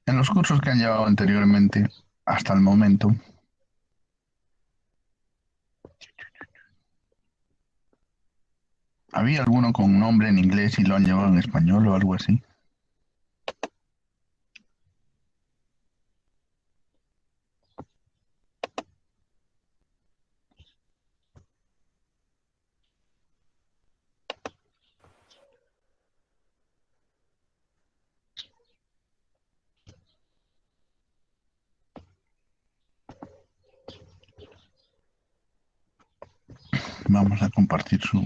En los cursos que han llevado anteriormente, hasta el momento, ¿había alguno con nombre en inglés y lo han llevado en español o algo así? Vamos a compartir su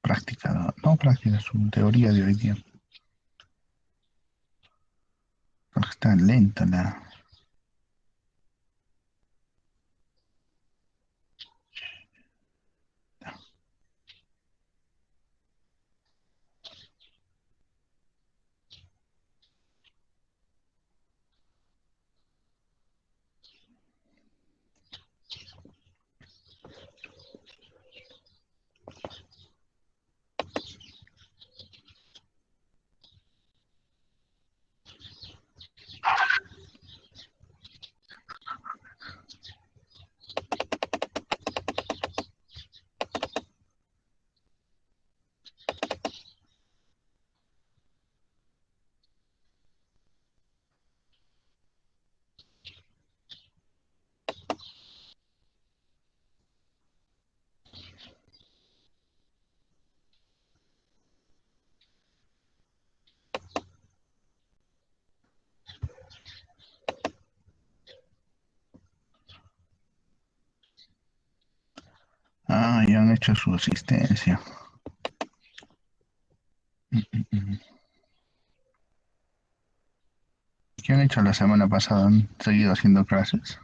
práctica, no práctica, su teoría de hoy día. Porque está lenta la... Ah, ya han hecho su asistencia. ¿Qué han hecho la semana pasada? ¿Han seguido haciendo clases?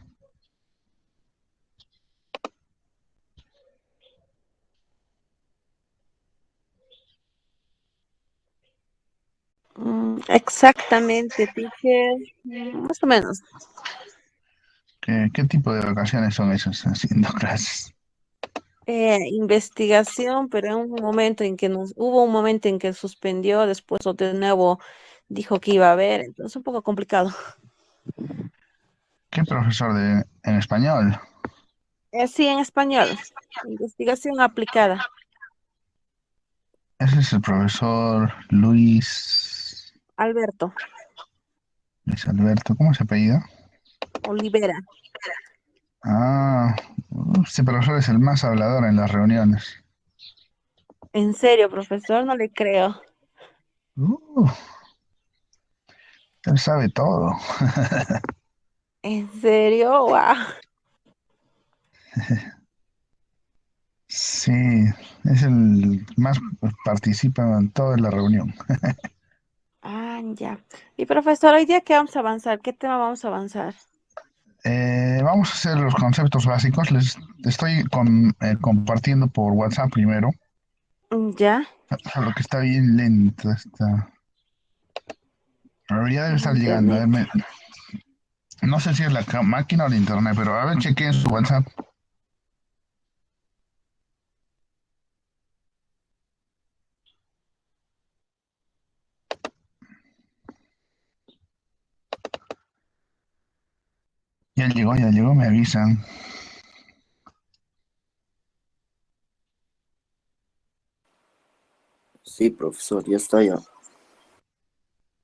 Exactamente, teacher. Más o menos. ¿Qué tipo de vacaciones son esas haciendo clases? Investigación, pero en un momento en que hubo un momento en que suspendió, después de nuevo dijo que iba a haber, entonces un poco complicado. ¿Qué profesor en español? Sí, en español. Investigación aplicada. Ese es el profesor Alberto Luis Alberto, ¿cómo se apellida? Olivera. Ah, este profesor es el más hablador en las reuniones. En serio, profesor, no le creo. Uh, él sabe todo. En serio, wow. Sí, es el más participa en toda la reunión. Ah, ya. Y profesor, hoy día qué vamos a avanzar, ¿qué tema vamos a avanzar? Vamos a hacer los conceptos básicos. Les estoy compartiendo por WhatsApp primero. Ya, Lo que está bien lento. Pero ya debe el estar llegando. A internet. ver, no sé si es la máquina o el internet, pero a ver, chequeen su WhatsApp. Ya llegó, me avisan. Sí, profesor, ya está ya.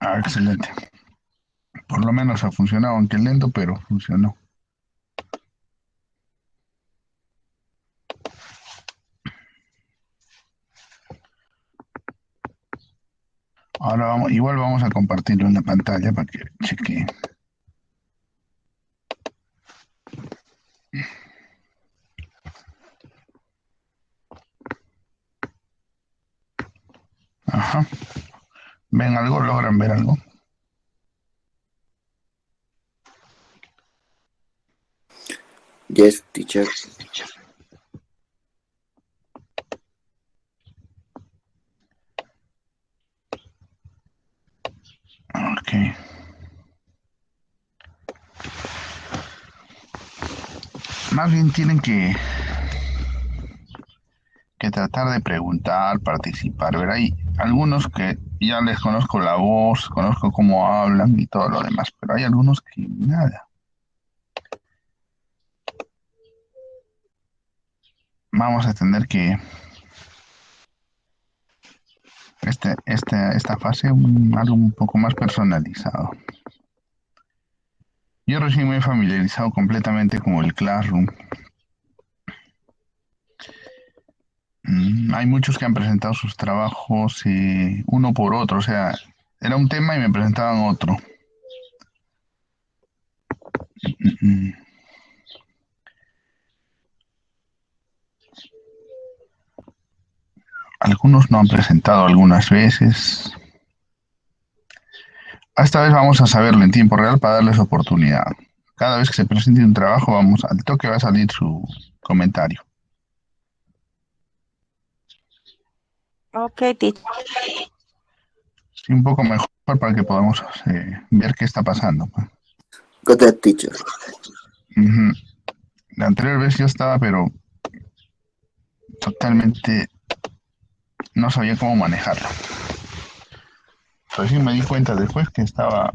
Ah, excelente. Por lo menos ha funcionado, aunque lento, pero funcionó. Ahora vamos, igual vamos a compartirlo en la pantalla para que chequeen. Ajá. ¿Ven algo? ¿Logran ver algo? Yes, teacher. Ok. Más bien tienen que tratar de preguntar, participar. Ver, hay algunos que ya les conozco la voz, conozco cómo hablan y todo lo demás, pero hay algunos que nada. Vamos a tener que esta fase algo un poco más personalizado. Yo recién me he familiarizado completamente con el Classroom. Hay muchos que han presentado sus trabajos uno por otro, o sea, era un tema y me presentaban otro. Mm, Algunos no han presentado algunas veces. Esta vez vamos a saberlo en tiempo real para darles oportunidad. Cada vez que se presente un trabajo, al toque va a salir su comentario. Ok, teacher. Sí, un poco mejor para que podamos ver qué está pasando. Got that, teacher. Ujú. La anterior vez yo estaba, pero totalmente no sabía cómo manejarlo. Recién me di cuenta después que estaba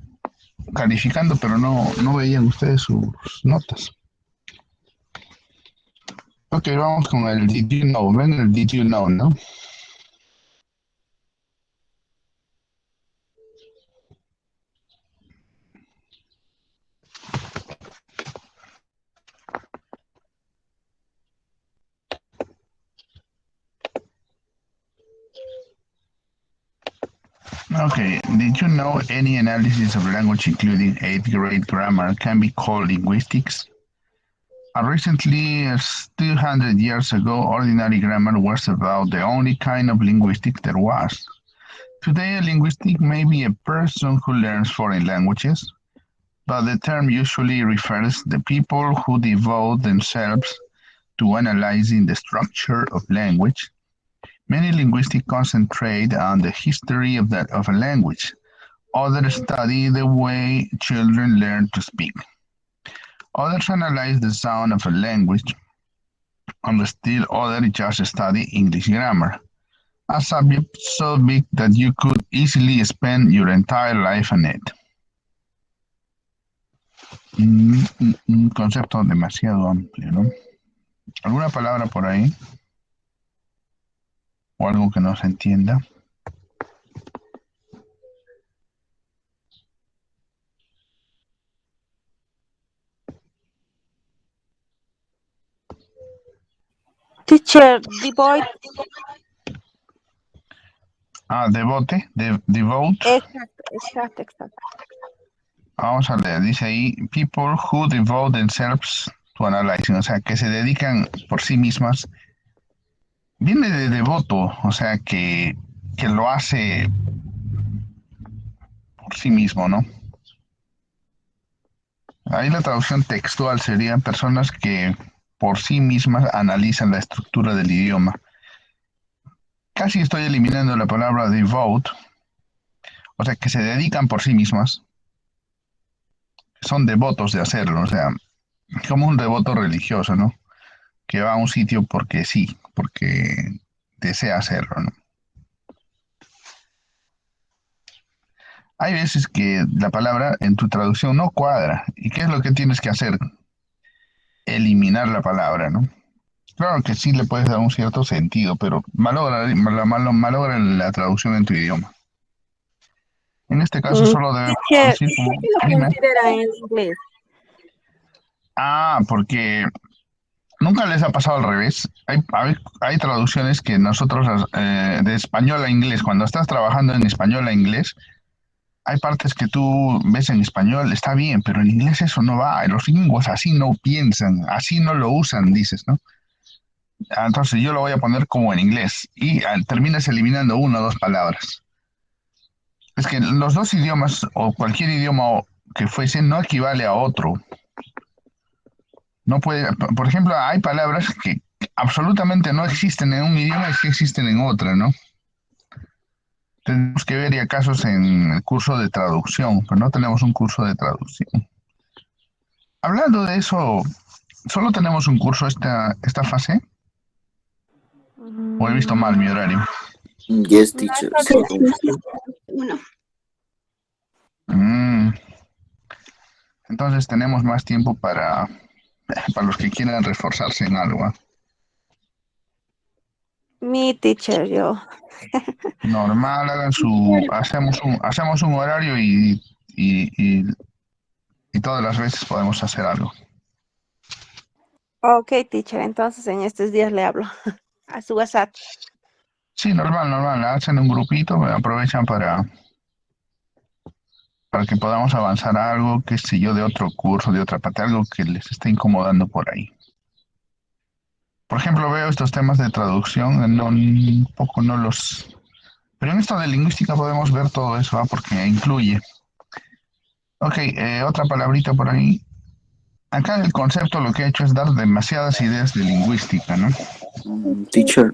calificando, pero no veían ustedes sus notas. Ok, vamos con el Did You Know. Ven el Did You Know, ¿no? Okay, did you know any analysis of language, including eighth grade grammar, can be called linguistics? Recently, as 200 years ago, ordinary grammar was about the only kind of linguistics there was. Today, a linguistic may be a person who learns foreign languages, but the term usually refers to the people who devote themselves to analyzing the structure of language. Many linguists concentrate on the history of a language. Others study the way children learn to speak. Others analyze the sound of a language, and still others just study English grammar. A subject so big that you could easily spend your entire life on it. Un concepto demasiado amplio, ¿no? ¿Alguna palabra por ahí? ¿O algo que no se entienda? Teacher, devote. Devote, devote. Exacto. Vamos a leer, dice ahí, people who devote themselves to analyzing, o sea, que se dedican por sí mismas. Viene de devoto, o sea, que lo hace por sí mismo, ¿no? Ahí la traducción textual sería personas que por sí mismas analizan la estructura del idioma. Casi estoy eliminando la palabra devote, o sea, que se dedican por sí mismas. Son devotos de hacerlo, o sea, como un devoto religioso, ¿no? Que va a un sitio porque sí, porque desea hacerlo, ¿no? Hay veces que la palabra en tu traducción no cuadra. ¿Y qué es lo que tienes que hacer? Eliminar la palabra, ¿no? Claro que sí le puedes dar un cierto sentido, pero malogra la traducción en tu idioma. En este caso solo debemos Teacher, decir como, ¿por qué lo dime. considera en inglés? Porque nunca les ha pasado al revés. Hay traducciones que nosotros, de español a inglés, cuando estás trabajando en español a inglés, hay partes que tú ves en español, está bien, pero en inglés eso no va. Los lingües así no piensan, así no lo usan, dices, ¿no? Entonces yo lo voy a poner como en inglés y terminas eliminando una o dos palabras. Es que los dos idiomas o cualquier idioma que fuese no equivale a otro. No puede, por ejemplo, hay palabras que absolutamente no existen en un idioma y sí existen en otra, ¿no? Tenemos que ver ya casos en el curso de traducción, pero no tenemos un curso de traducción. Hablando de eso, ¿solo tenemos un curso esta fase? ¿O he visto mal mi horario? Yes, No, teacher. está So, bien. Uno. Mm, entonces tenemos más tiempo para los que quieran reforzarse en algo. ¿Ah? Mi teacher, yo. Normal, hacemos un horario y, y todas las veces podemos hacer algo. Ok, teacher, entonces en estos días le hablo a su WhatsApp. Sí, normal. Hacen un grupito, aprovechan para que podamos avanzar a algo, qué sé yo, de otro curso, de otra parte, algo que les esté incomodando por ahí. Por ejemplo, veo estos temas de traducción, un poco no los... Pero en esto de lingüística podemos ver todo eso, ¿ah? Porque incluye. Ok, otra palabrita por ahí. Acá el concepto lo que he hecho es dar demasiadas ideas de lingüística, ¿no? teacher,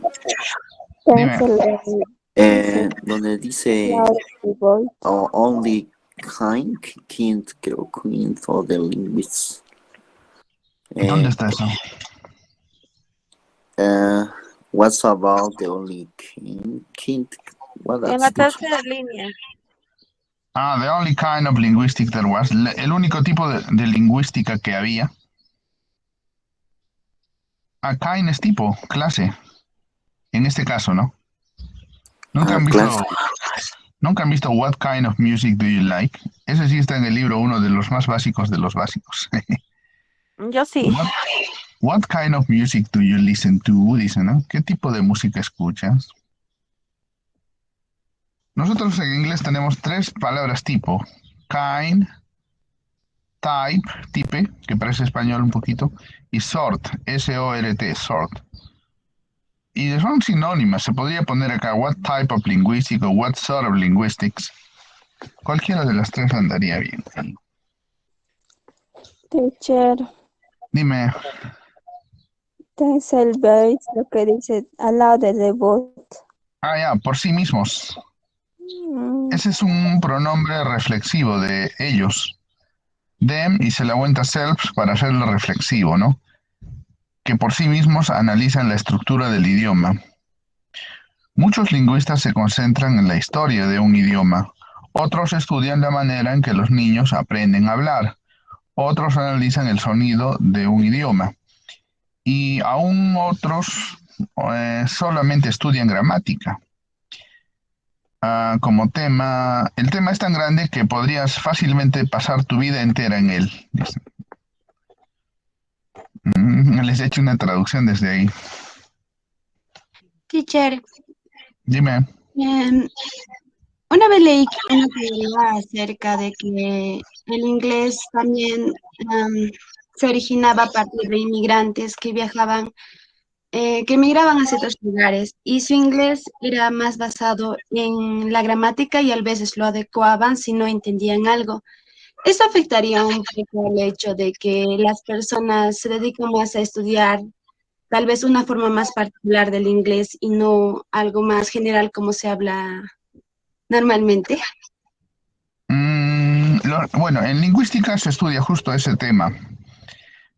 Dime, donde dice only kind, creo, queen for the linguists. ¿dónde está eso? What's about the only kind? What En la that's tercera línea. Ah, the only kind of linguistic there was. El único tipo de lingüística que había. Ah, kind es tipo, clase. En este caso, ¿no? Nunca han visto, class. nunca han visto What Kind of Music Do You Like. Ese sí está en el libro, uno de los más básicos de los básicos. Yo sí. What, what kind of music do you listen to? Dice, ¿no? ¿Qué tipo de música escuchas? Nosotros en inglés tenemos tres palabras tipo. Kind, type, type, que parece español un poquito, y sort, S-O-R-T, sort. Y son sinónimas. Se podría poner acá what type of linguistics o what sort of linguistics. Cualquiera de las tres andaría bien. Teacher, Dime, tense el verbo, lo que dice al lado de debut. ya, por sí mismos. Mm, Ese es un pronombre reflexivo de ellos. Them y se la aguanta self para hacerlo reflexivo, ¿no? Que por sí mismos analizan la estructura del idioma. Muchos lingüistas se concentran en la historia de un idioma. Otros estudian la manera en que los niños aprenden a hablar. Otros analizan el sonido de un idioma. Y aún otros solamente estudian gramática. Como tema, el tema es tan grande que podrías fácilmente pasar tu vida entera en él. Les he hecho una traducción desde ahí. Teacher, Dime. em, una vez leí una teoría acerca de que el inglés también se originaba a partir de inmigrantes que viajaban, que migraban hacia otros lugares y su inglés era más basado en la gramática y a veces lo adecuaban si no entendían algo. Eso afectaría un poco el hecho de que las personas se dedican más a estudiar tal vez una forma más particular del inglés y no algo más general como se habla normalmente. Bueno, en lingüística se estudia justo ese tema,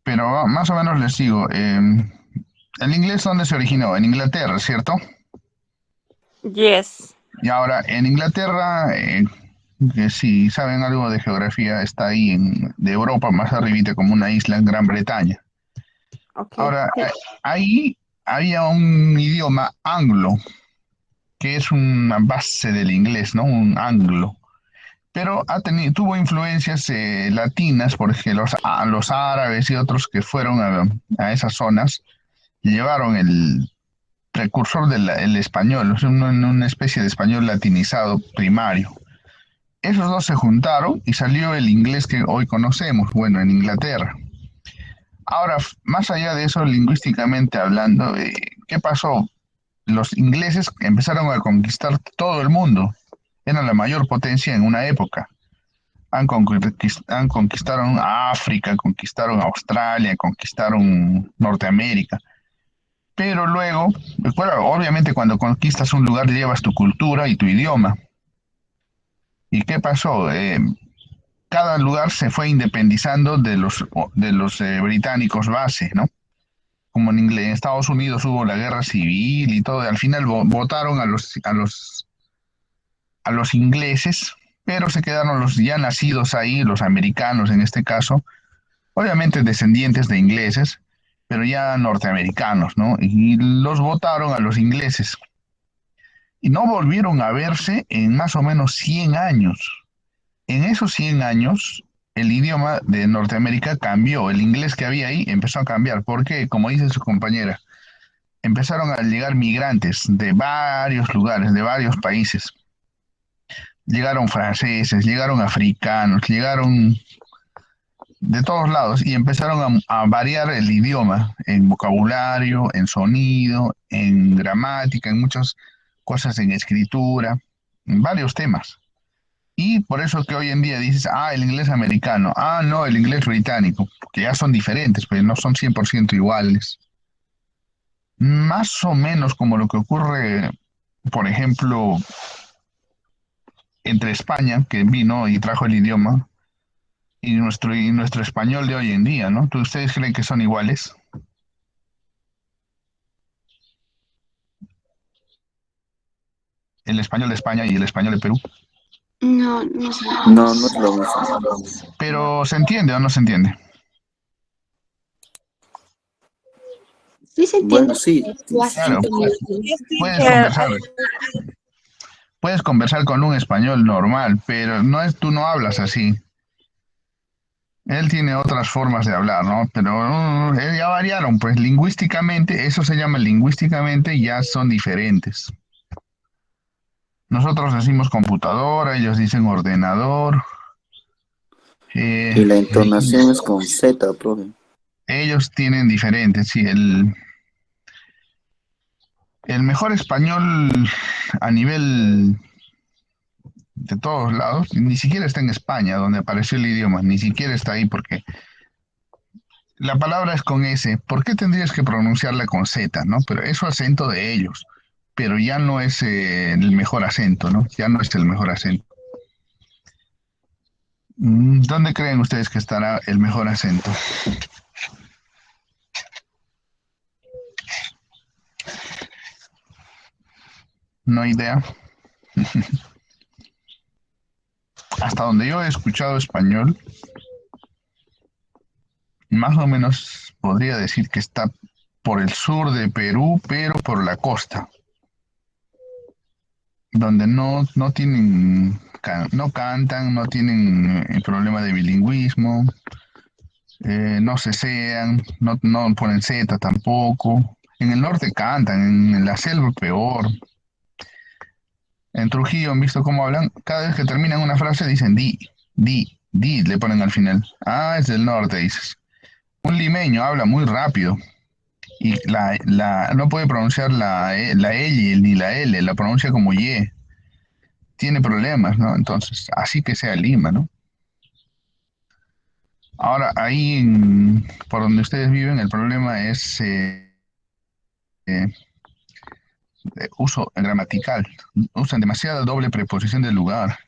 pero más o menos les digo, el inglés ¿dónde se originó? En Inglaterra, ¿cierto? Yes. Y ahora, en Inglaterra, que si saben algo de geografía, está ahí de Europa, más arribita, como una isla en Gran Bretaña. Ok. Ahora, ahí había un idioma anglo, que es una base del inglés, ¿no? Un anglo. Pero tuvo influencias latinas, porque los árabes y otros que fueron a esas zonas llevaron el precursor del español, o sea, una especie de español latinizado primario. Esos dos se juntaron y salió el inglés que hoy conocemos, bueno, en Inglaterra. Ahora, más allá de eso, lingüísticamente hablando, ¿qué pasó? Los ingleses empezaron a conquistar todo el mundo. Eran la mayor potencia en una época. Conquistaron África, conquistaron Australia, conquistaron Norteamérica. Pero luego, bueno, obviamente cuando conquistas un lugar llevas tu cultura y tu idioma. ¿Y qué pasó? Cada lugar se fue independizando de los británicos base, ¿no? como en inglés, en Estados Unidos hubo la guerra civil y todo, y al final votaron a los ingleses, pero se quedaron los ya nacidos ahí, los americanos en este caso, obviamente descendientes de ingleses, pero ya norteamericanos, ¿no? Y los votaron a los ingleses. Y no volvieron a verse en más o menos 100 años. En esos 100 años, el idioma de Norteamérica cambió. El inglés que había ahí empezó a cambiar. Porque, como dice su compañera, empezaron a llegar migrantes de varios lugares, de varios países. Llegaron franceses, llegaron africanos, llegaron de todos lados y empezaron a variar el idioma en vocabulario, en sonido, en gramática, en muchas cosas, en escritura, en varios temas. Y por eso que hoy en día dices, el inglés americano, no, el inglés británico, que ya son diferentes, pero no son 100% iguales. Más o menos como lo que ocurre, por ejemplo, entre España, que vino y trajo el idioma, y nuestro español de hoy en día, ¿no? ¿Ustedes creen que son iguales? El español de España y el español de Perú. No, no sé. No, no es lo mismo. Pero ¿se entiende o no se entiende? Sí se entiende. Bueno, sí, Su Claro, acento. puedes conversar. Puedes conversar con un español normal, pero tú no hablas así. Él tiene otras formas de hablar, ¿no? Pero ya variaron, pues lingüísticamente, eso se llama lingüísticamente, ya son diferentes. Nosotros decimos computadora, ellos dicen ordenador. Y la entonación es con Z, profe. Ellos tienen diferentes, sí. El mejor español a nivel de todos lados, ni siquiera está en España, donde apareció el idioma, ni siquiera está ahí porque la palabra es con S. ¿Por qué tendrías que pronunciarla con Z, no? Pero es su acento de ellos, pero ya no es el mejor acento, ¿no? Ya no es el mejor acento. ¿Dónde creen ustedes que estará el mejor acento? No hay idea. Hasta donde yo he escuchado español, más o menos podría decir que está por el sur de Perú, pero por la costa, donde no tienen, no cantan, no tienen el problema de bilingüismo, no cesean, no ponen Z tampoco. En el norte cantan, en la selva peor. En Trujillo han visto cómo hablan, cada vez que terminan una frase dicen di, le ponen al final. Es del norte, dices. Un limeño habla muy rápido y no puede pronunciar la L ni la L, la pronuncia como Y. Tiene problemas, ¿no? Entonces, así que sea Lima, ¿no? Ahora, ahí por donde ustedes viven, el problema es eh, uso gramatical. Usan demasiada doble preposición del lugar.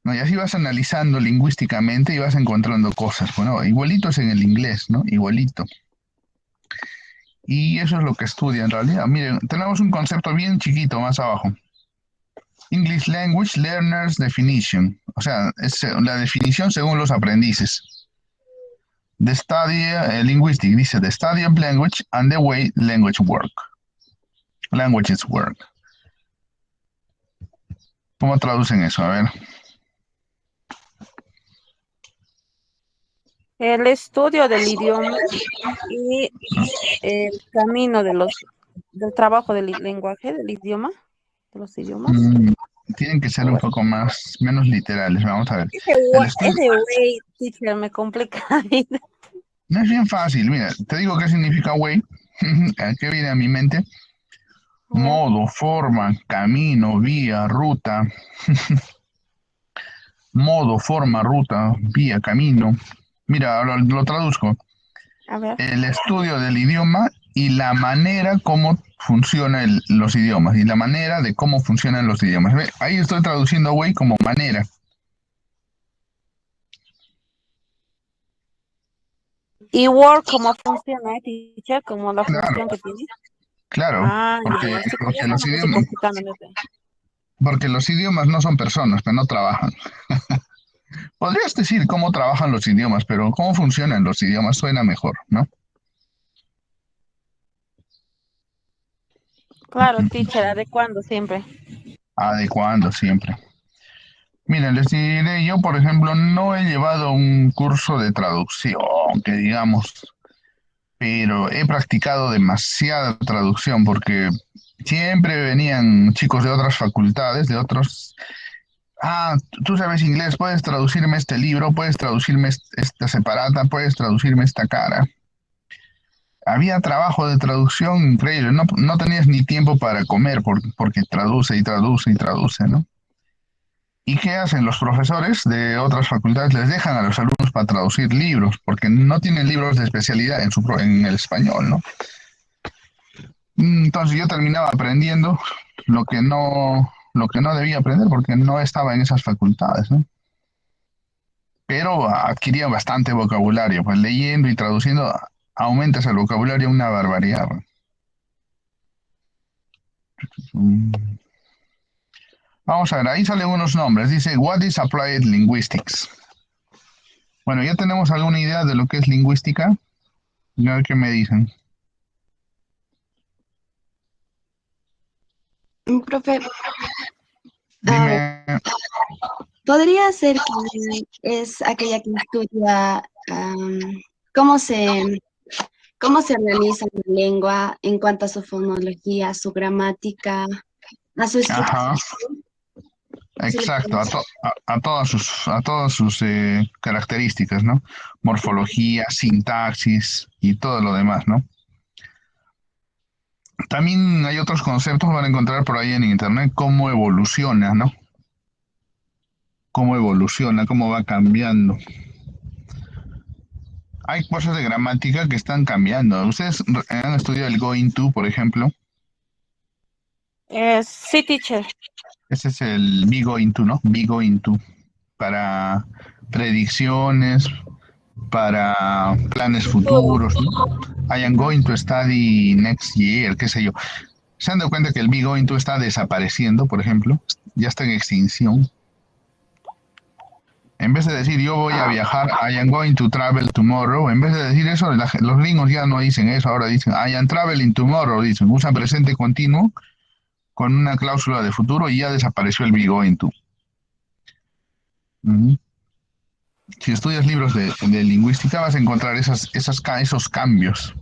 ¿No? Y así vas analizando lingüísticamente y vas encontrando cosas. Bueno, igualito es en el inglés, ¿no? Igualito. Y eso es lo que estudia en realidad. Miren, tenemos un concepto bien chiquito más abajo. English Language Learners Definition. O sea, es la definición según los aprendices. The study, linguistic, dice, the study of language and the way languages work. ¿Cómo traducen eso? A ver. El estudio del idioma y el camino del trabajo del lenguaje, del idioma, de los idiomas. Tienen que ser Algo un así. poco menos literales. Vamos a ver. El estudio, Ese way, teacher, me complica la vida. no es bien fácil. Mira, te digo qué significa way. ¿Qué viene a mi mente? A ver. Modo, forma, camino, vía, ruta. Modo, forma, ruta, vía, camino. Mira, ahora lo traduzco. A ver. El estudio del idioma y la manera como funcionan los idiomas y la manera de cómo funcionan los idiomas. ¿Ve? Ahí estoy traduciendo way como manera. ¿Y Word cómo funciona, teacher? ¿Como la Claro, función que tiene? claro, Ah, porque, ya, sí, con porque eso los no me estoy idiomas, complicando. porque los idiomas no son personas, pero no trabajan. Podrías decir cómo trabajan los idiomas, pero cómo funcionan los idiomas suena mejor, ¿no? Claro, teacher, adecuando siempre. Adecuando siempre. Miren, les diré, yo por ejemplo no he llevado un curso de traducción, que digamos, pero he practicado demasiada traducción porque siempre venían chicos de otras facultades, de otros. Ah, tú sabes inglés, puedes traducirme este libro, puedes traducirme esta separata, puedes traducirme esta cara. Había trabajo de traducción increíble, no tenías ni tiempo para comer porque traduce y traduce y traduce, ¿no? ¿Y qué hacen los profesores de otras facultades? Les dejan a los alumnos para traducir libros, porque no tienen libros de especialidad en el español, ¿no? Entonces yo terminaba aprendiendo lo que no debía aprender porque no estaba en esas facultades, ¿no? Pero adquiría bastante vocabulario, pues leyendo y traduciendo aumentas el vocabulario una barbaridad. Mm. Vamos a ver, ahí salen unos nombres. Dice, What is Applied Linguistics? Bueno, ya tenemos alguna idea de lo que es lingüística. A ver qué me dicen. Profe, Dime. podría ser que es aquella que estudia cómo se, cómo se organiza la lengua en cuanto a su fonología, su gramática, a su estructura. Ajá, Sí, exacto, a todas sus características, ¿no? Morfología, sintaxis y todo lo demás, ¿no? También hay otros conceptos que van a encontrar por ahí en internet, cómo evoluciona, ¿no? Cómo evoluciona, cómo va cambiando. Hay cosas de gramática que están cambiando. ¿Ustedes han estudiado el going to, por ejemplo? Sí, teacher. Ese es el be going to, ¿no? Be going to. Para predicciones, para planes Futuro. futuros, ¿no? I am Ujú. going to study next year, qué sé yo. ¿Se han dado cuenta que el be going to está desapareciendo, por ejemplo? Ya está en extinción. En vez de decir yo voy a viajar, I am going to travel tomorrow, en vez de decir eso, los gringos ya no dicen eso, ahora dicen I am traveling tomorrow, dicen, usan presente continuo con una cláusula de futuro y ya desapareció el be going to. Ujú. Si estudias libros de lingüística vas a encontrar esos cambios.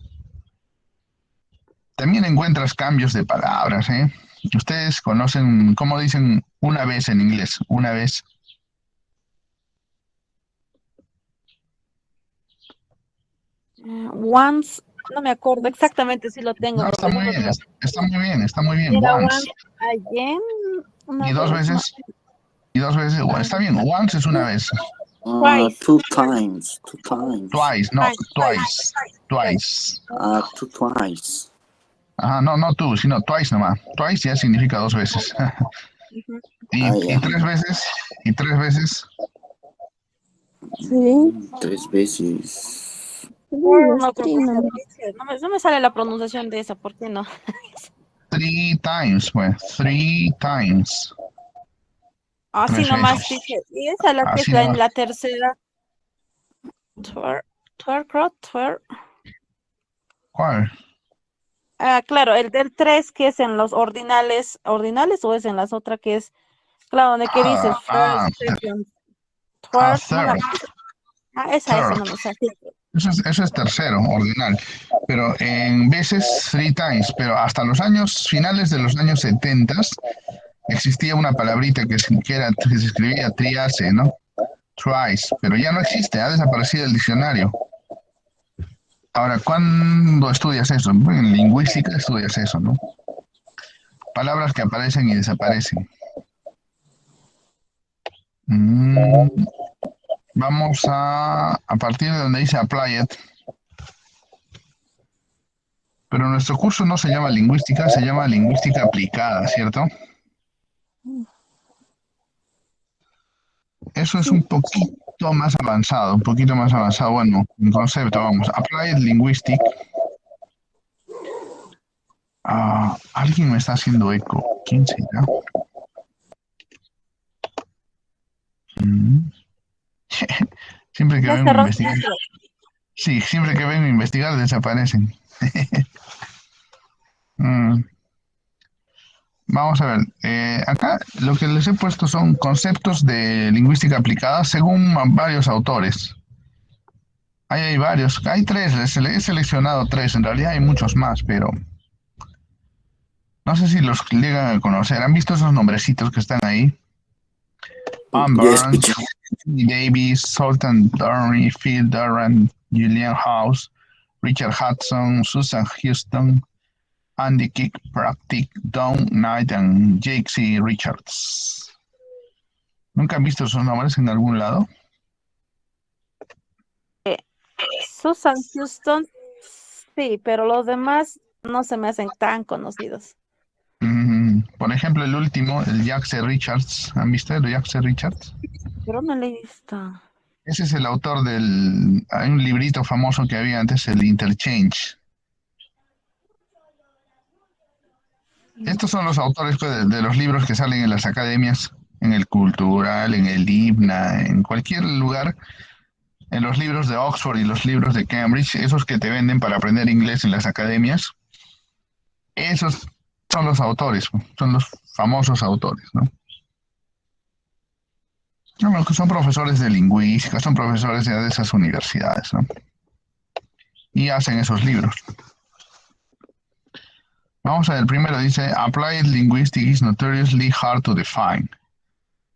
También encuentras cambios de palabras, ¿eh? Ustedes conocen, ¿cómo dicen una vez en inglés? Una vez. Once, no me acuerdo exactamente si lo tengo, No, está muy profesor. bien, está muy bien, está muy bien. Era Once. once again, Y una dos vez, no. veces, y dos veces, bueno, está bien, once es una vez. Twice. Two times, two times. Twice, no, Twice. twice, twice. Twice. Ajá, no tú, sino twice nomás. Twice ya significa dos veces. Ujú. Y Ya. tres veces, y tres veces, Sí, Tres veces. No creo sí, que sea no. teacher. No me sale la pronunciación de esa, ¿por qué no? three times, pues, three times. Así Tres nomás, veces. teacher. Y esa la que es Así la no. en la tercera. Twer. ¿Cuál? Ah, claro, el del 3 que es en los ordinales o es en las otras que es, claro, donde que dice Ah, first, second, third, no me third, acuerdo. Ah, esa third. no me sale. Eso es tercero, ordinal. Pero en veces three times, pero hasta los años finales de los años 70 existía una palabrita que se escribía triace, ¿no? Twice, pero ya no existe, ha desaparecido el diccionario. Ahora, ¿cuándo estudias eso? Bueno, en lingüística estudias eso, ¿no? Palabras que aparecen y desaparecen. Mm, vamos a partir de donde dice applied, pero nuestro curso no se llama lingüística, se llama lingüística aplicada, ¿cierto? Eso es Sí, un poquito un poquito más avanzado, bueno, un concepto, vamos, Applied Linguistic. Alguien me está haciendo eco, ¿quién será? Siempre que Ya vengo a cerró su investigar, micro. sí, siempre que vengo a investigar desaparecen. Mm, Vamos a ver, acá lo que les he puesto son conceptos de lingüística aplicada según varios autores. Ahí hay varios, hay tres, he seleccionado tres, en realidad hay muchos más, pero no sé si los llegan a conocer. ¿Han visto esos nombrecitos que están ahí? Anne Ya Burns, escuché. Anthony Davis, Sultan Durry, Phil Durran, Julian House, Richard Hudson, Susan Houston, Andy Kirkpatrick, Don Knight y Jake C. Richards. ¿Nunca han visto esos nombres en algún lado? Susan Houston, sí, pero los demás no se me hacen tan conocidos. Por ejemplo, el último, el Jack C. Richards. ¿Han visto el Jack C. Richards? Pero no le he visto. Ese es el autor del... Hay un librito famoso que había antes, el Interchange. Estos son los autores pues, de los libros que salen en las academias, en el Cultural, en el IBNA, en cualquier lugar, en los libros de Oxford y los libros de Cambridge, esos que te venden para aprender inglés en las academias. Esos son los autores, son los famosos autores, ¿no? No, que son profesores de lingüística, son profesores de esas universidades, ¿no? Y hacen esos libros. Vamos a ver, primero dice, Applied linguistics is notoriously hard to define.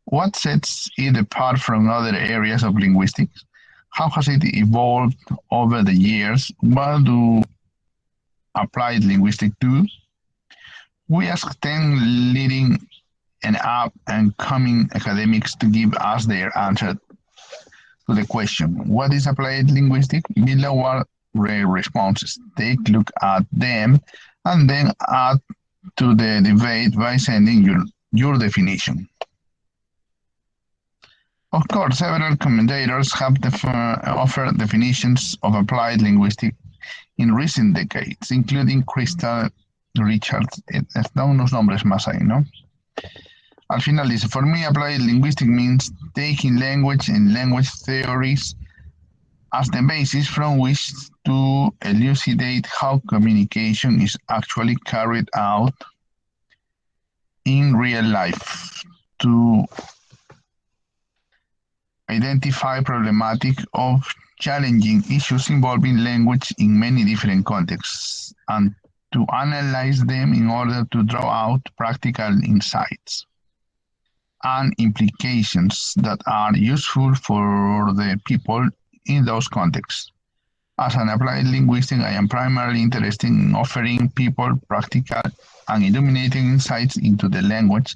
What sets it apart from other areas of linguistics? How has it evolved over the years? What do applied linguistics do? We asked 10 leading and up and coming academics to give us their answer to the question, what is applied linguistics? Below are their responses. Take a look at them and then add to the debate by sending your definition. Of course, several commentators have offered definitions of applied linguistics in recent decades, including Crystal Richards. Da unos nombres más ahí, ¿no? Al final dice, for me, applied linguistics means taking language and language theories as the basis from which to elucidate how communication is actually carried out in real life, to identify problematic of challenging issues involving language in many different contexts, and to analyze them in order to draw out practical insights and implications that are useful for the people in those contexts. As an applied linguist, I am primarily interested in offering people practical and illuminating insights into the language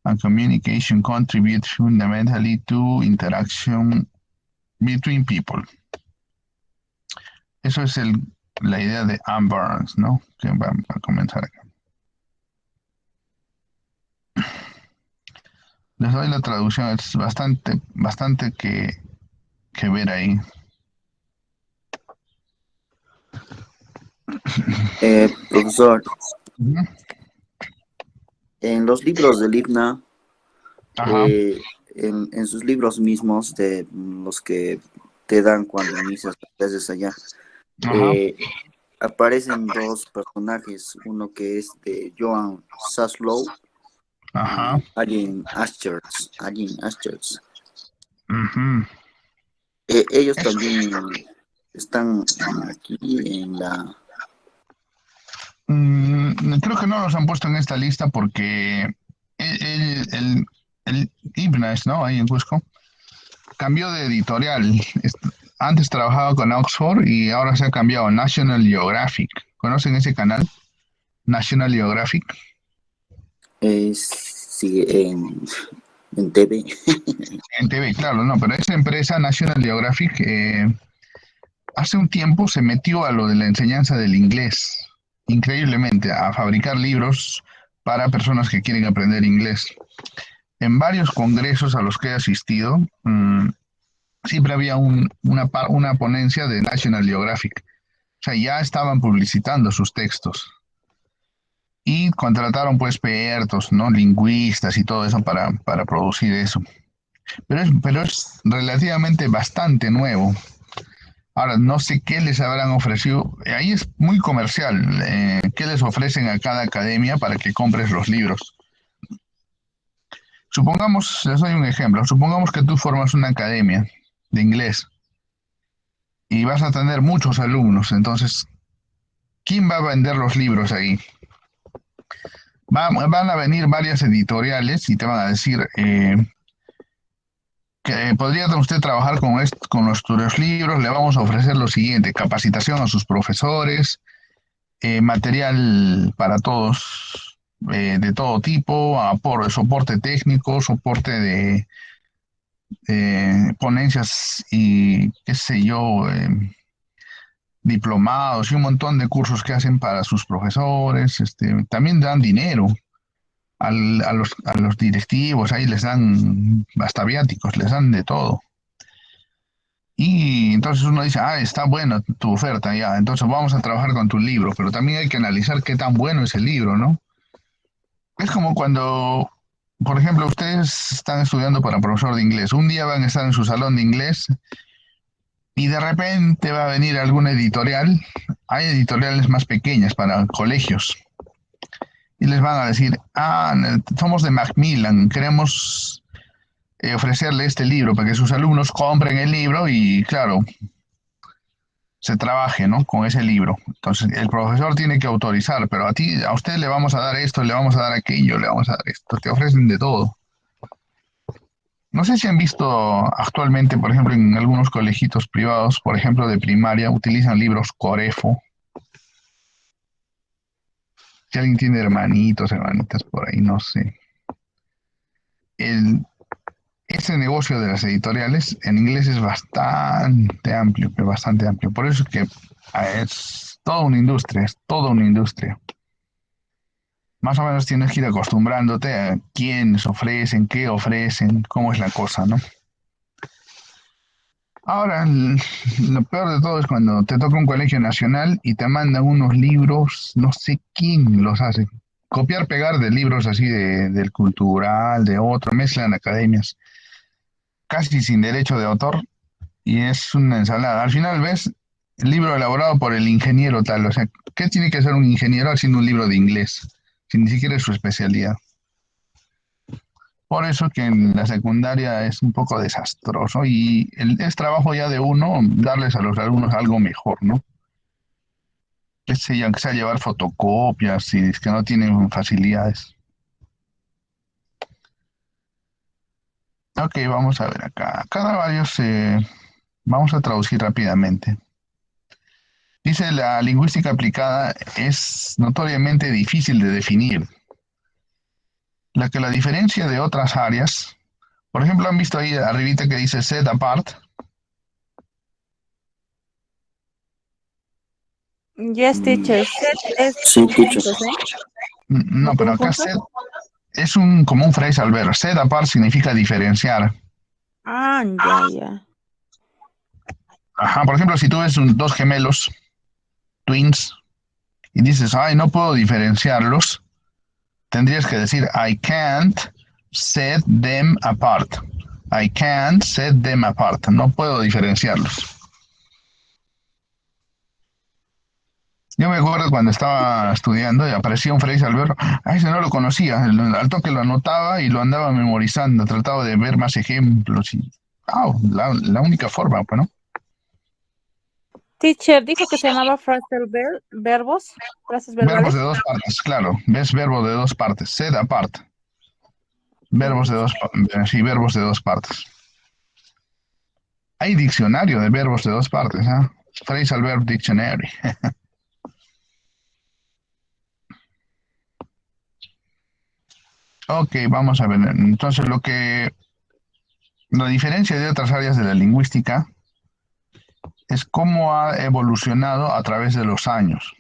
and communication contribute fundamentally to interaction between people. Eso es la idea de Anne Burns, ¿no? Que va a comenzar acá. Les doy la traducción, es bastante que ver ahí. Profesor, Ujú. en los libros del IBNA, Ajá, en sus libros mismos, de los que te dan cuando inicias las clases allá, ajá, aparecen dos personajes, uno que es de Joan Saslow ajá. y Allen Aschers. Ujú. Ellos también están aquí en la... Creo que no los han puesto en esta lista porque el Ibnes, ¿no? Ahí en Cusco, cambió de editorial. Antes trabajaba con Oxford y ahora se ha cambiado a National Geographic. ¿Conocen ese canal? National Geographic. Sí, en TV. En TV, claro, no, pero esa empresa, National Geographic, hace un tiempo se metió a lo de la enseñanza del inglés, increíblemente, a fabricar libros para personas que quieren aprender inglés. En varios congresos a los que he asistido, siempre había una ponencia de National Geographic. O sea, ya estaban publicitando sus textos. Y contrataron pues expertos, ¿no? Lingüistas y todo eso para producir eso. Pero es relativamente bastante nuevo. Ahora, no sé qué les habrán ofrecido. Ahí es muy comercial. ¿Qué les ofrecen a cada academia para que compres los libros? Supongamos, les doy un ejemplo. Supongamos que tú formas una academia de inglés y vas a tener muchos alumnos. Entonces, ¿quién va a vender los libros ahí? Van a venir varias editoriales y te van a decir que podría usted trabajar con nuestros libros, le vamos a ofrecer lo siguiente: capacitación a sus profesores, material para todos, de todo tipo, soporte técnico, soporte de ponencias y qué sé yo, diplomados y un montón de cursos que hacen para sus profesores. También dan dinero a los directivos, ahí les dan hasta viáticos, les dan de todo. Y entonces uno dice, está buena tu oferta, ya, entonces vamos a trabajar con tu libro, pero también hay que analizar qué tan bueno es el libro, ¿no? Es como cuando, por ejemplo, ustedes están estudiando para profesor de inglés, un día van a estar en su salón de inglés y de repente va a venir alguna editorial, hay editoriales más pequeñas para colegios, y les van a decir, somos de Macmillan, queremos ofrecerle este libro para que sus alumnos compren el libro y, claro, se trabaje, ¿no? Con ese libro. Entonces, el profesor tiene que autorizar, pero a usted le vamos a dar esto, le vamos a dar aquello, le vamos a dar esto. Te ofrecen de todo. No sé si han visto actualmente, por ejemplo, en algunos colegios privados, por ejemplo, de primaria, utilizan libros Corefo. Si alguien tiene hermanitos, hermanitas por ahí, no sé. Ese negocio de las editoriales en inglés es bastante amplio, pero bastante amplio. Por eso es que es toda una industria, es toda una industria. Más o menos tienes que ir acostumbrándote a quiénes ofrecen, qué ofrecen, cómo es la cosa, ¿no? Ahora, lo peor de todo es cuando te toca un colegio nacional y te mandan unos libros, no sé quién los hace. Copiar, pegar de libros así del cultural, de otro, mezclan academias, casi sin derecho de autor, y es una ensalada. Al final ves el libro elaborado por el ingeniero tal, o sea, ¿qué tiene que hacer un ingeniero haciendo un libro de inglés? Si ni siquiera es su especialidad. Por eso que en la secundaria es un poco desastroso y es trabajo ya de uno darles a los alumnos algo mejor, ¿no? Que sé, aunque sea llevar fotocopias, si es que no tienen facilidades. Ok, vamos a ver acá. Cada varios, vamos a traducir rápidamente. Dice, la lingüística aplicada es notoriamente difícil de definir. La diferencia de otras áreas, por ejemplo, han visto ahí arribita que dice set apart. Yes, teacher. Set es Sí, teacher. juntos, ¿eh? No, ¿No pero todo acá junto? set es como un phrasal verb. Set apart significa diferenciar. Ya. Ajá, por ejemplo, si tú ves dos gemelos, twins, y dices, no puedo diferenciarlos, tendrías que decir, I can't set them apart. I can't set them apart. No puedo diferenciarlos. Yo me acuerdo cuando estaba estudiando y aparecía un phrasal verb, ese no lo conocía, al toque lo anotaba y lo andaba memorizando, trataba de ver más ejemplos y, la única forma, pues, ¿no? Teacher dijo que se llamaba verbos, frases Verbos de verbales. dos partes, claro, ves verbo de dos partes, set apart, verbos de sí, verbos de dos partes. Hay diccionario de verbos de dos partes, ¿eh? Phrasal verb dictionary. Ok, vamos a ver. Entonces, la diferencia de otras áreas de la lingüística es cómo ha evolucionado a través de los años.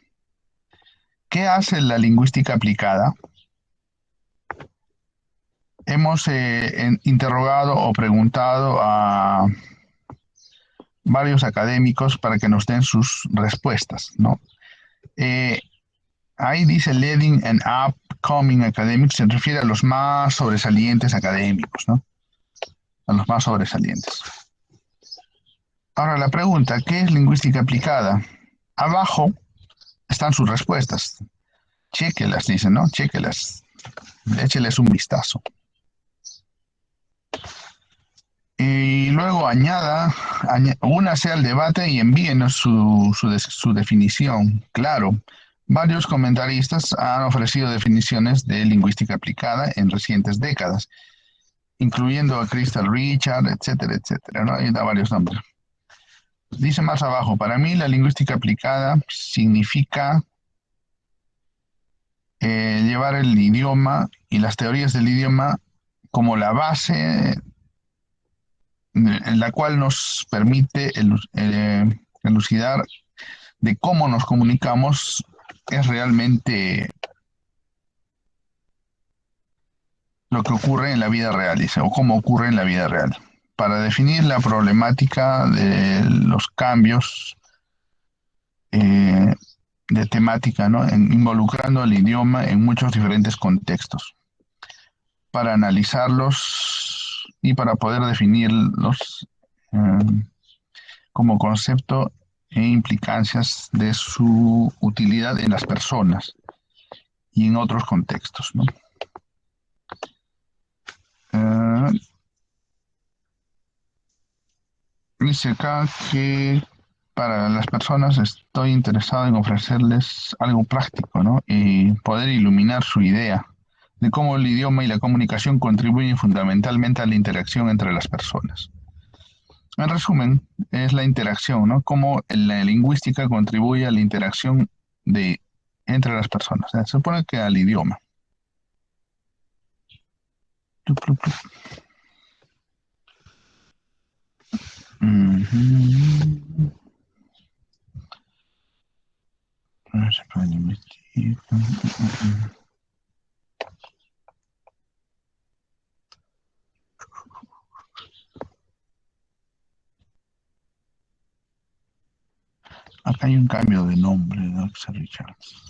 ¿Qué hace la lingüística aplicada? Hemos interrogado o preguntado a varios académicos para que nos den sus respuestas, ¿no? Ahí dice leading and upcoming academics, se refiere a los más sobresalientes académicos, ¿no? A los más sobresalientes. Ahora la pregunta, ¿qué es lingüística aplicada? Abajo están sus respuestas. Chéquelas, dicen, ¿no? Chéquelas. Écheles un vistazo. Y luego únase al debate y envíenos su definición. Claro, varios comentaristas han ofrecido definiciones de lingüística aplicada en recientes décadas, incluyendo a Crystal Richard, etcétera, etcétera, ¿no? Ahí da varios nombres. Dice más abajo, para mí la lingüística aplicada significa llevar el idioma y las teorías del idioma como la base en la cual nos permite elucidar de cómo nos comunicamos es realmente lo que ocurre en la vida real, dice, o cómo ocurre en la vida real. Para definir la problemática de los cambios de temática, ¿no? Involucrando el idioma en muchos diferentes contextos, para analizarlos y para poder definirlos como concepto e implicancias de su utilidad en las personas y en otros contextos, ¿no? Dice acá que para las personas estoy interesado en ofrecerles algo práctico, ¿no? Y poder iluminar su idea de cómo el idioma y la comunicación contribuyen fundamentalmente a la interacción entre las personas. En resumen, es la interacción, ¿no? Cómo la lingüística contribuye a la interacción entre las personas. Se supone que al idioma. Acá hay un cambio de nombre de Axel Richards.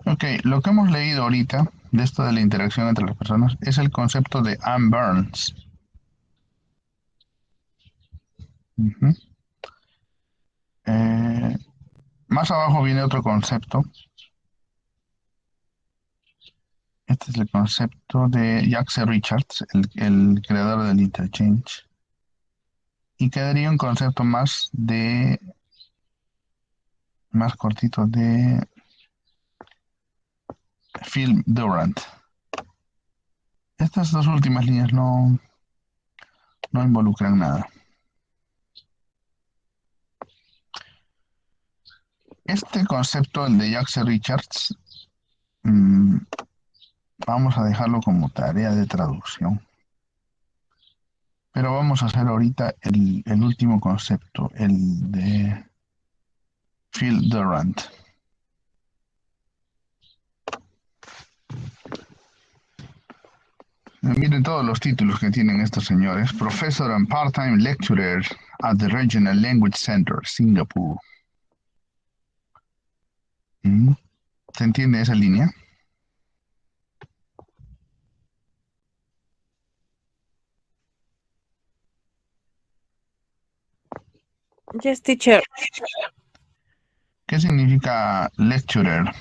Ok, lo que hemos leído ahorita de esto de la interacción entre las personas es el concepto de Anne Burns. Más abajo viene otro concepto. Este es el concepto de Jacques Richards, el creador del interchange. Y quedaría un concepto más cortito de Phil Durant. Estas dos últimas líneas no involucran nada. Este concepto, el de Jacques Richards, vamos a dejarlo como tarea de traducción. Pero vamos a hacer ahorita el último concepto, el de Phil Durant. Miren todos los títulos que tienen estos señores. Professor and part-time lecturer at the Regional Language Center, Singapur. ¿Se entiende esa línea? Yes, teacher. ¿Qué significa lecturer?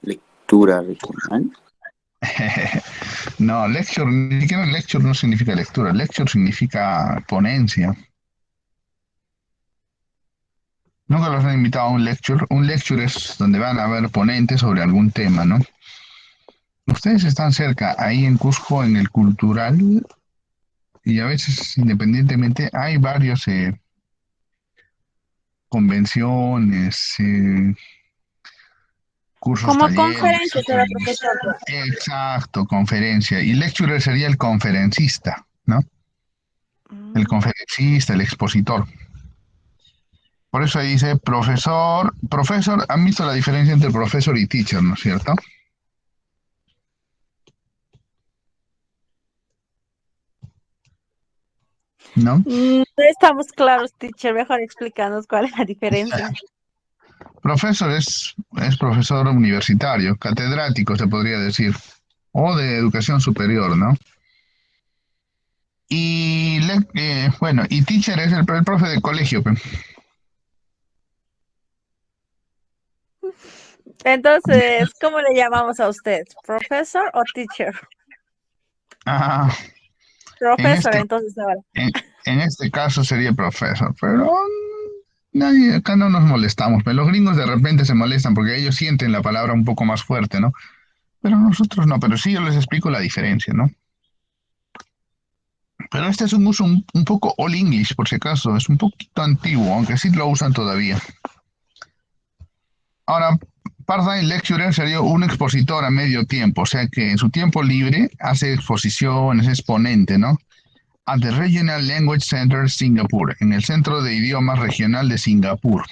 Lectura regional. No, lecture, ni siquiera lecture no significa lectura. Lecture significa ponencia. Nunca los han invitado a un lecture. Un lecture es donde van a haber ponentes sobre algún tema, ¿no? Ustedes están cerca, ahí en Cusco, en el cultural, y a veces, independientemente, hay varios convenciones, cursos, Como talleres, conferencia será etcétera. profesor. Exacto, conferencia. Y lecturer sería el conferencista, ¿no? El Mm, conferencista, el expositor. Por eso ahí dice profesor. Profesor, ¿han visto la diferencia entre profesor y teacher, no es cierto? ¿No? No estamos claros, teacher. Mejor explícanos cuál es la diferencia. Profesor es profesor universitario, catedrático se podría decir, o de educación superior, ¿no? Y bueno, y teacher es el profe de colegio, pe. Entonces, ¿cómo le llamamos a usted? ¿Profesor o teacher? Ah, en Profesor, este, entonces ahora. en este caso sería profesor, pero nadie, acá no nos molestamos, pero los gringos de repente se molestan porque ellos sienten la palabra un poco más fuerte, ¿no? Pero nosotros no, pero sí yo les explico la diferencia, ¿no? Pero este es un uso un poco all English, por si acaso, es un poquito antiguo, aunque sí lo usan todavía. Ahora, part-time lecturer sería un expositor a medio tiempo, o sea que en su tiempo libre hace exposiciones, es ponente, ¿no? At the Regional Language Center Singapore, en el Centro de Idiomas Regional de Singapur.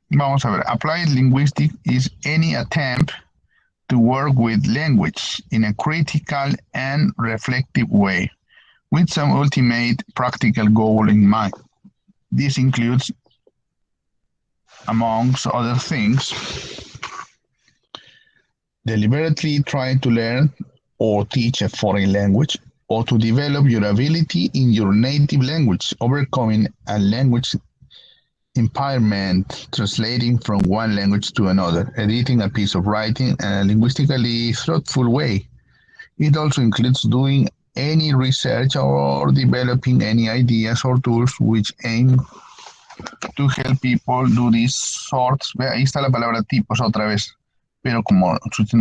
Vamos a ver. Applied linguistics is any attempt to work with language in a critical and reflective way, with some ultimate practical goal in mind. This includes, amongst other things, deliberately trying to learn or teach a foreign language, or to develop your ability in your native language, overcoming a language impairment, translating from one language to another, editing a piece of writing in a linguistically thoughtful way. It also includes doing any research or developing any ideas or tools which aim to help people do these sorts. Ve, ahí está la palabra tipos otra vez, pero como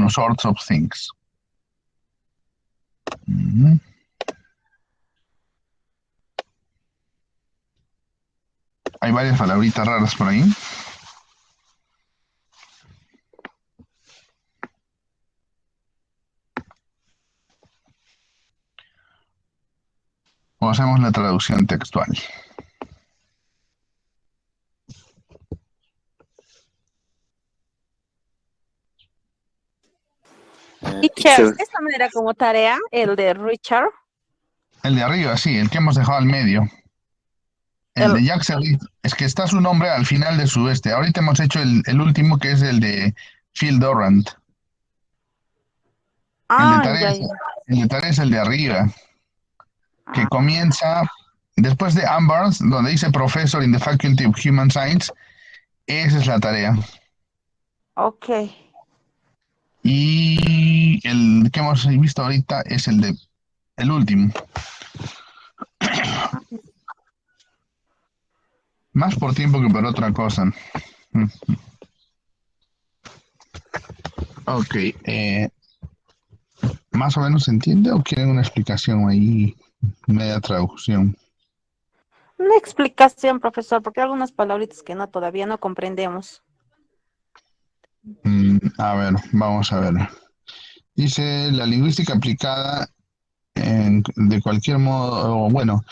sorts of things. Ujú. Hay varias palabritas raras por ahí. O hacemos la traducción textual. Teacher, Teacher, esta no era como tarea, el de Richard. El de arriba, sí, el que hemos dejado al medio. El El, de Jackson, es que está su nombre al final de su este. Ahorita hemos hecho el último que es el de Phil Durant. El de tarea, ya, ya. el de tarea es el de arriba, que Ah, comienza después de Amber's, donde dice Professor in the Faculty of Human Science. Esa es la tarea. ok. Y el que hemos visto ahorita es el último. Más por tiempo que por otra cosa. Ok. ¿Más o menos se entiende o quieren una explicación ahí, media traducción? Una explicación, profesor, porque hay algunas palabritas que no todavía no comprendemos. A ver, vamos a ver. Dice la lingüística aplicada de cualquier modo, o bueno,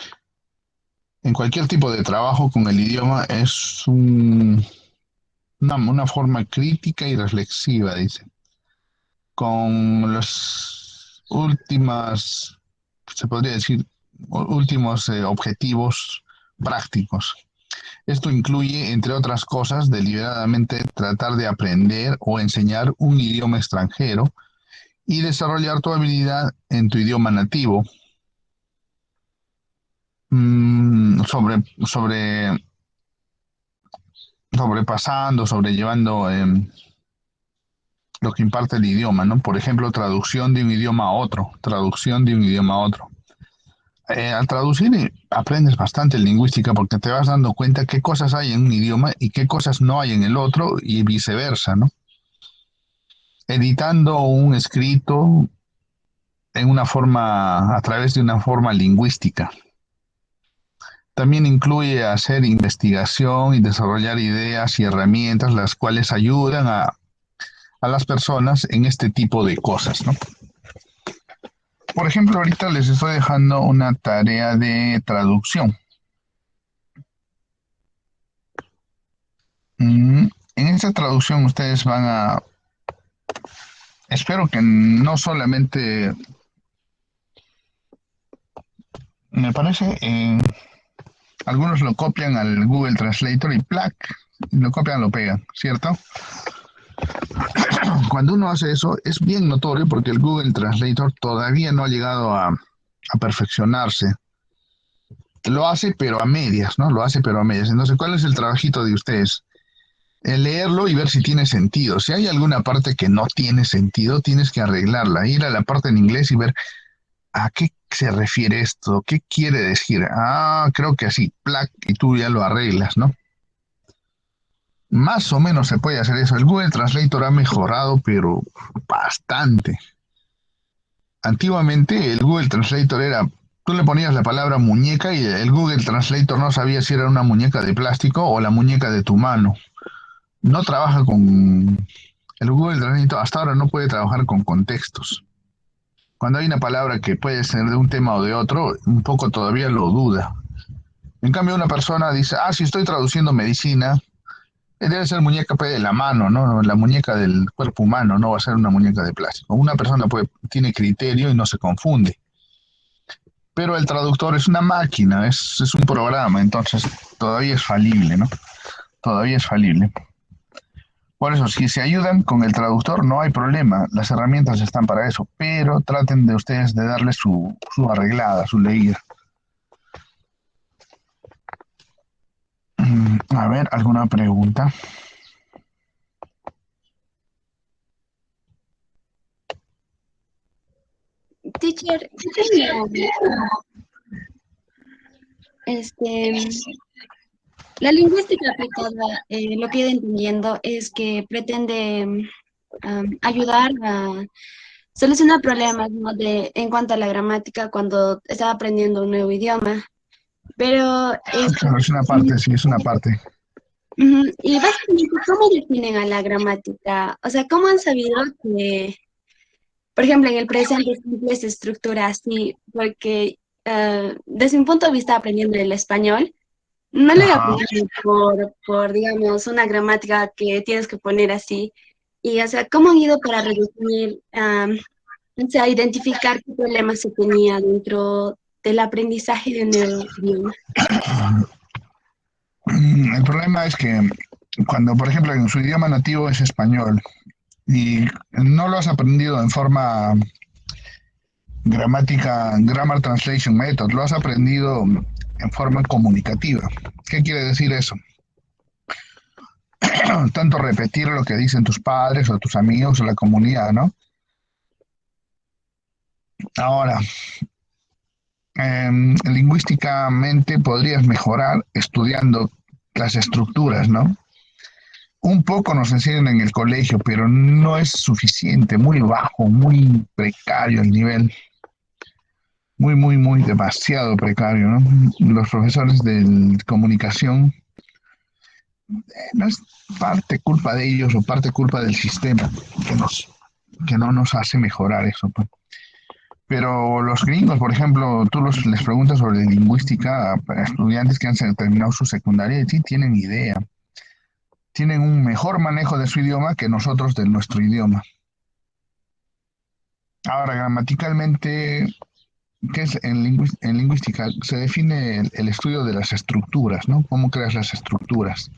en cualquier tipo de trabajo con el idioma es una forma crítica y reflexiva, dice, con las últimas, se podría decir, últimos objetivos prácticos. Esto incluye, entre otras cosas, deliberadamente tratar de aprender o enseñar un idioma extranjero y desarrollar tu habilidad en tu idioma nativo, sobrepasando, sobrellevando lo que imparte el idioma, ¿no? Por ejemplo, traducción de un idioma a otro, traducción de un idioma a otro. Al traducir aprendes bastante en lingüística porque te vas dando cuenta qué cosas hay en un idioma y qué cosas no hay en el otro y viceversa, ¿no? Editando un escrito en una forma, a través de una forma lingüística. También incluye hacer investigación y desarrollar ideas y herramientas las cuales ayudan a las personas en este tipo de cosas, ¿no? Por ejemplo, ahorita les estoy dejando una tarea de traducción. En esta traducción ustedes van a, espero que no solamente, me parece, algunos lo copian al Google Translator y ¡plac! Lo copian, lo pegan, ¿cierto? Cuando uno hace eso es bien notorio porque el Google Translator todavía no ha llegado a perfeccionarse. Lo hace pero a medias, ¿no? Lo hace pero a medias. Entonces, ¿cuál es el trabajito de ustedes? El leerlo y ver si tiene sentido. Si hay alguna parte que no tiene sentido, tienes que arreglarla. Ir a la parte en inglés y ver a qué se refiere esto, qué quiere decir. Ah, creo que así, plac, y tú ya lo arreglas, ¿no? Más o menos se puede hacer eso. El Google Translator ha mejorado, pero bastante. Antiguamente el Google Translator era, tú le ponías la palabra muñeca y el Google Translator no sabía si era una muñeca de plástico o la muñeca de tu mano. No trabaja con, el Google Translator hasta ahora no puede trabajar con contextos. Cuando hay una palabra que puede ser de un tema o de otro, un poco todavía lo duda. En cambio, una persona dice, ah, si estoy traduciendo medicina, debe ser muñeca de la mano, ¿no? La muñeca del cuerpo humano, no va a ser una muñeca de plástico. Una persona tiene criterio y no se confunde. Pero el traductor es una máquina, es un programa, entonces todavía es falible, ¿no? Todavía es falible. Por eso, si se ayudan con el traductor, no hay problema, las herramientas están para eso, pero traten de ustedes de darle su arreglada, su leída. A ver, ¿alguna pregunta? Teacher, la lingüística aplicada, lo que he ido entendiendo es que pretende ayudar a solucionar problemas, ¿no? En cuanto a la gramática cuando estaba aprendiendo un nuevo idioma. Pero Claro, es una parte, sí, es una parte. y básicamente, ¿cómo definen a la gramática? O sea, ¿cómo han sabido que, por ejemplo, en el presente simple se estructura así? Porque desde mi punto de vista, aprendiendo el español, no lo he Ajá. aprendido digamos, una gramática que tienes que poner así. Y, o sea, ¿cómo han ido para redefinir, o sea, identificar qué problemas se tenía dentro del aprendizaje de un nuevo idioma? El problema es que cuando, por ejemplo, en su idioma nativo es español y no lo has aprendido en forma gramática, Grammar Translation Method, lo has aprendido en forma comunicativa. ¿Qué quiere decir eso? Tanto repetir lo que dicen tus padres o tus amigos o la comunidad, ¿no? Ahora, lingüísticamente podrías mejorar estudiando las estructuras, ¿no? Un poco nos enseñan en el colegio, pero no es suficiente, muy bajo, muy precario el nivel, muy demasiado precario, ¿no? Los profesores de comunicación, no es parte culpa de ellos o parte culpa del sistema que no nos hace mejorar eso, pues. Pero los gringos, por ejemplo, les preguntas sobre lingüística a estudiantes que han terminado su secundaria y sí tienen idea. Tienen un mejor manejo de su idioma que nosotros de nuestro idioma. Ahora, gramaticalmente, ¿qué es en lingüística? Se define el estudio de las estructuras, ¿no? ¿Cómo creas las estructuras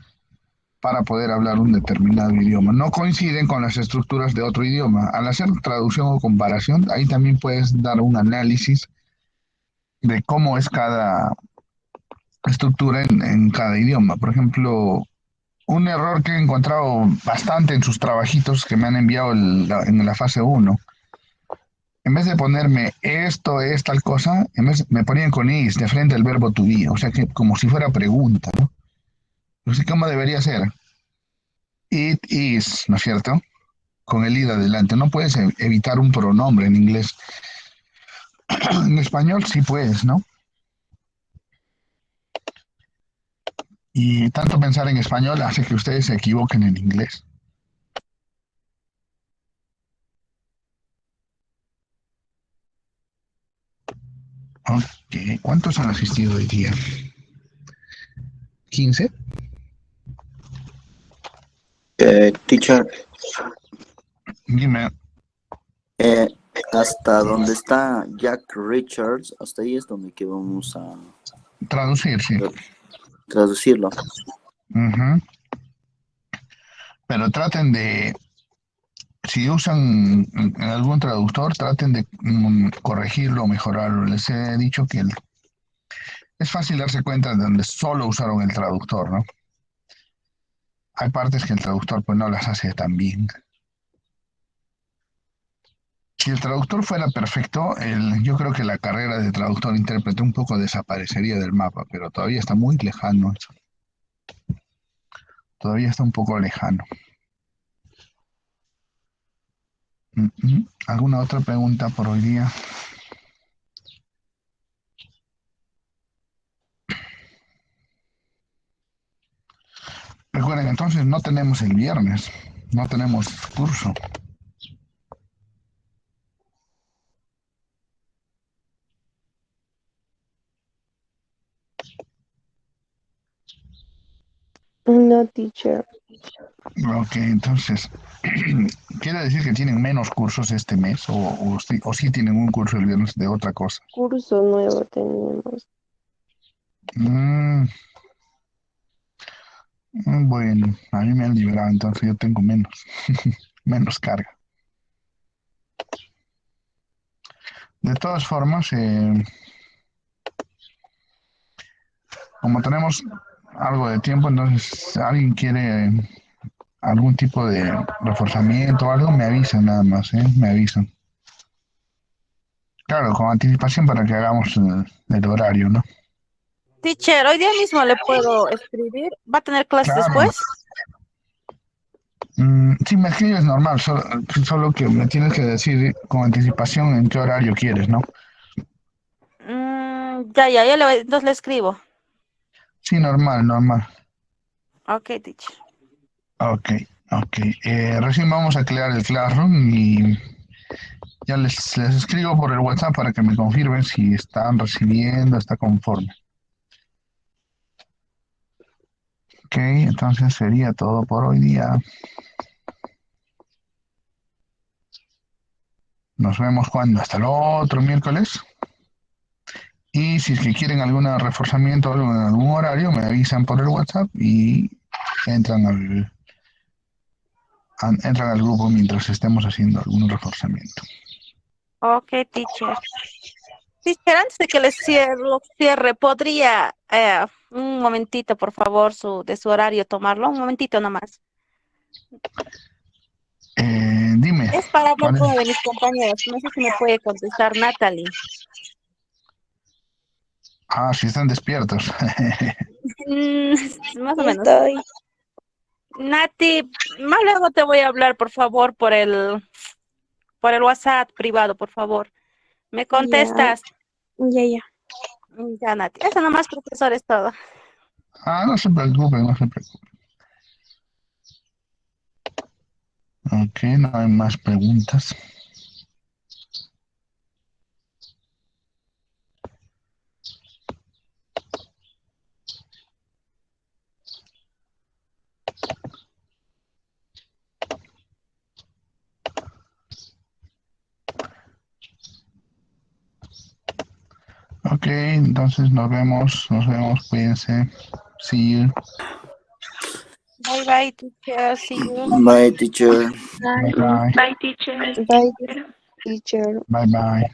para poder hablar un determinado idioma? No coinciden con las estructuras de otro idioma. Al hacer traducción o comparación, ahí también puedes dar un análisis de cómo es cada estructura en cada idioma. Por ejemplo, un error que he encontrado bastante en sus trabajitos que me han enviado en la fase uno. En vez de ponerme esto es tal cosa, me ponían con is de frente al verbo to be, o sea que como si fuera pregunta, ¿no? No sé cómo debería ser. It is, ¿no es cierto? Con el id adelante. No puedes evitar un pronombre en inglés. En español sí puedes, ¿no? Y tanto pensar en español hace que ustedes se equivoquen en inglés. Ok, ¿cuántos han asistido hoy día? ¿15? Teacher, Dime, eh, hasta donde está Jack Richards, hasta ahí es donde que vamos a traducir, sí. traducirlo. Ujú. Pero traten de, si usan algún traductor, traten de corregirlo o mejorarlo. Les he dicho que es fácil darse cuenta de donde solo usaron el traductor, ¿no? Hay partes que el traductor pues no las hace tan bien. Si el traductor fuera perfecto, yo creo que la carrera de traductor-intérprete un poco desaparecería del mapa, pero todavía está muy lejano eso. Todavía está un poco lejano. ¿Alguna otra pregunta por hoy día? Recuerden, entonces no tenemos el viernes, no tenemos curso. No, teacher. Ok, entonces, ¿quiere decir que tienen menos cursos este mes o sí tienen un curso el viernes de otra cosa? Curso nuevo tenemos. Mm, bueno, a mí me han liberado, entonces yo tengo menos, menos carga. De todas formas, como tenemos algo de tiempo, entonces si alguien quiere algún tipo de reforzamiento o algo, me avisan nada más, me avisan. Claro, con anticipación para que hagamos el horario, ¿no? Teacher, hoy día mismo le puedo escribir. ¿Va a tener clases Claro, después? si me escribes normal, solo que me tienes que decir con anticipación en qué horario quieres, ¿no? Entonces le escribo. Sí, normal, normal. Ok, teacher. Ok, ok. Recién vamos a crear el Classroom y ya les escribo por el WhatsApp para que me confirmen si están recibiendo, está conforme. Ok, entonces sería todo por hoy día. Nos vemos cuando, hasta el otro miércoles. Y si es que quieren algún reforzamiento o algo en algún horario, me avisan por el WhatsApp y entran entran al grupo mientras estemos haciendo algún reforzamiento. Ok, teacher. Teacher, antes de que lo cierre, ¿podría un momentito, por favor, de su horario tomarlo? Un momentito nomás. Dime, Es para hablar ¿cuál es? con una de mis compañeras. No sé si me puede contestar Natalie. Ah, si están despiertos. Mm, más o Y menos. estoy. Nati, más luego te voy a hablar, por favor, por el WhatsApp privado, por favor. ¿Me Ya, contestas? ya. Ya, Nati. Eso nomás, profesor, es todo. Ah, no se preocupen, no se preocupen. Ok, no hay más preguntas. Ok, entonces nos vemos, cuídense. See you. Bye, bye, teacher. See you. Bye, teacher. Bye bye. Bye, teacher. Bye bye.